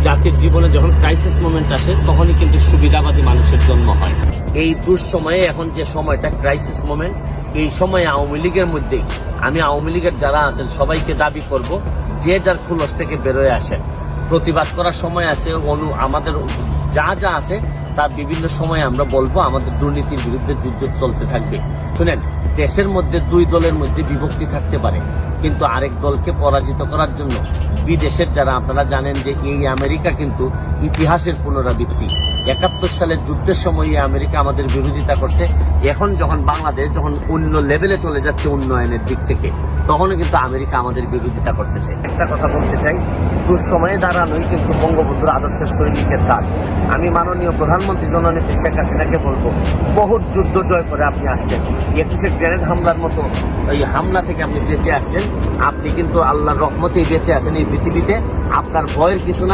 জাতির জীবনে যখন ক্রাইসিস মোমেন্ট আসে তখনই কিন্তু সুবিধাবাদী মানুষের জন্ম হয়। এই দুঃসময়ে এখন যে সময়টা ক্রাইসিস মোমেন্ট, এই সময়ে আওয়ামী লীগের মধ্যেই আমি আওয়ামী লীগের যারা আছেন সবাইকে দাবি করব, যে যার খুলস থেকে বেরোয় আসেন। প্রতিবাদ করার সময় আছে, আমাদের যা যা আছে তার বিভিন্ন সময় আমরা বলবো আমাদের দুর্নীতির বিরুদ্ধে যুদ্ধ চলতে থাকবে। শুনেন, দেশের মধ্যে দুই দলের মধ্যে বিভক্তি থাকতে পারে, কিন্তু আরেক দলকে পরাজিত করার জন্য বিদেশের যারা, আপনারা জানেন যে এই আমেরিকা কিন্তু ইতিহাসের পুনরাবৃত্তি। ৭১ সালের যুদ্ধের সময় আমেরিকা আমাদের বিরোধিতা করছে। এখন যখন বাংলাদেশ যখন অন্য লেভেলে চলে যাচ্ছে উন্নয়নের দিক থেকে, তখনও কিন্তু আমেরিকা আমাদের বিরোধিতা করতেছে। একটা কথা বলতে চাই, দুঃসময়ে দাঁড়ানোই কিন্তু বঙ্গবন্ধুর আদর্শের সৈনিকের কাজ। আমি মাননীয় প্রধানমন্ত্রী জননেত্রী শেখ হাসিনাকে বলবো, বহুত যুদ্ধ জয় করে আপনি আসছেন, ২১শে গ্রেনেড হামলার মতো এই হামলা থেকে আপনি বেঁচে আসছেন। আপনি কিন্তু আল্লাহর রহমতেই বেঁচে আছেন এই পৃথিবীতে, আপনার ভয়ের কিছু নাই।